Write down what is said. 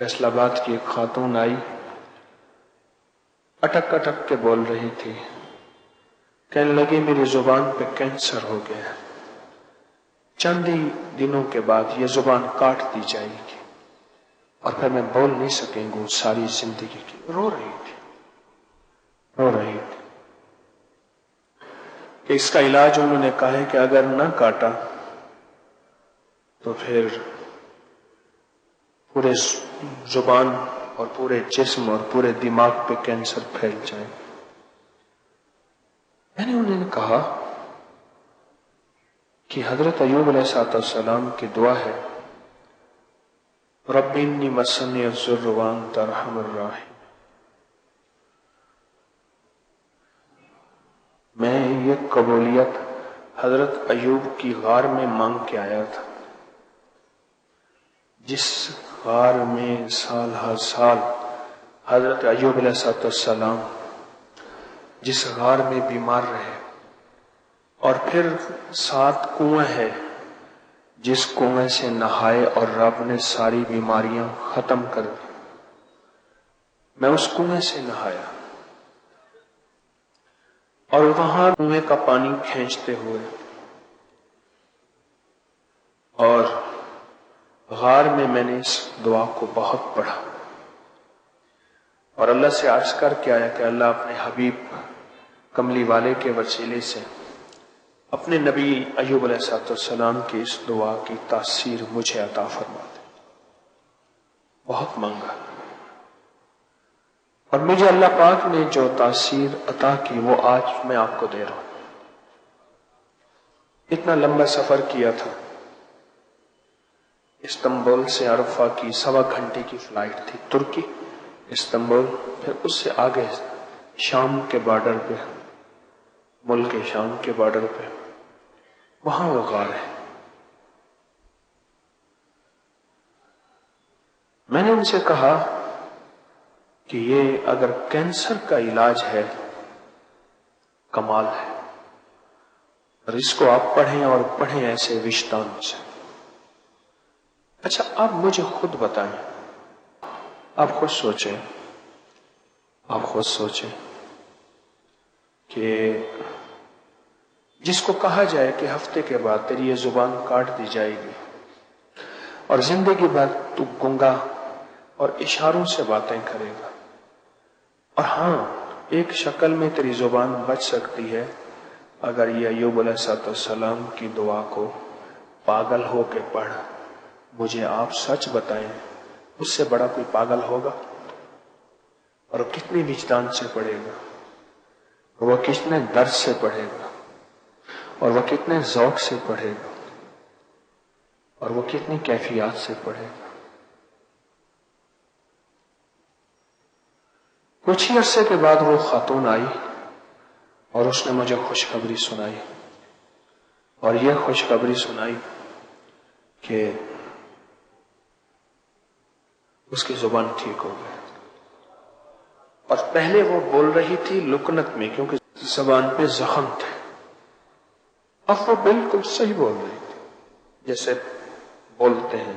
فیصل آباد کی ایک خاتون آئی، اٹک اٹک کے بول رہی تھی، کہنے لگی میری زبان پہ کینسر ہو گیا، چند ہی دنوں کے بعد یہ زبان کاٹ دی جائے گی اور پھر میں بول نہیں سکیں گی ساری زندگی کی۔ رو رہی تھی کہ اس کا علاج انہوں نے کہا ہے کہ اگر نہ کاٹا تو پھر پورے زبان اور پورے جسم اور پورے دماغ پہ کینسر پھیل جائے۔ میں نے انہوں نے کہا کہ حضرت ایوب علیہ السلام کی دعا ہے، رب انی مسنی الضر وانت ارحم الراحمین۔ میں یہ قبولیت حضرت ایوب کی غار میں مانگ کے آیا تھا، جس غار میں سال ہر سال حضرت ایوب علیہ السلام جس غار میں بیمار رہے، اور پھر 7 کنویں ہے جس کنویں سے نہائے اور رب نے ساری بیماریاں ختم کر دی۔ میں اس کنویں سے نہایا اور وہاں کنویں کا پانی کھینچتے ہوئے اور غار میں نے اس دعا کو بہت پڑھا اور اللہ سے عرض کر کے آیا کہ اللہ اپنے حبیب کملی والے کے وسیلے سے اپنے نبی ایوب علیہ السلام کی اس دعا کی تاثیر مجھے عطا فرما دے۔ بہت مانگا اور مجھے اللہ پاک نے جو تاثیر عطا کی وہ آج میں آپ کو دے رہا ہوں۔ اتنا لمبا سفر کیا تھا، استنبول سے عرفہ کی 1.25 گھنٹے کی فلائٹ تھی، ترکی استنبول، پھر اس سے آگے شام کے بارڈر پہ، ملک شام کے بارڈر پہ، وہاں وہ غار ہے۔ میں نے ان سے کہا کہ یہ اگر کینسر کا علاج ہے، کمال ہے، اور اس کو آپ پڑھیں اور پڑھیں ایسے وجدان سے۔ اچھا آپ مجھے خود بتائیں، آپ خود سوچیں کہ جس کو کہا جائے کہ ہفتے کے بعد تیری یہ زبان کاٹ دی جائے گی اور زندگی بھر تو گنگا اور اشاروں سے باتیں کرے گا، اور ہاں ایک شکل میں تیری زبان بچ سکتی ہے اگر یہ ایوب علیہ السلام کی دعا کو پاگل ہو کے پڑھ، مجھے آپ سچ بتائیں اس سے بڑا کوئی پاگل ہوگا؟ اور وہ کتنی وجدان سے پڑھے گا، وہ کتنے درد سے پڑھے گا، اور وہ کتنے ذوق سے پڑھے گا، اور وہ کتنی کیفیات سے پڑھے گا۔ کچھ ہی عرصے کے بعد وہ خاتون آئی اور اس نے مجھے خوشخبری سنائی، اور یہ خوشخبری سنائی کہ اس کی زبان ٹھیک ہو گئی، اور پہلے وہ بول رہی تھی لکنت میں کیونکہ زبان پہ زخم تھے، اب وہ بالکل صحیح بول رہی تھی جیسے بولتے ہیں۔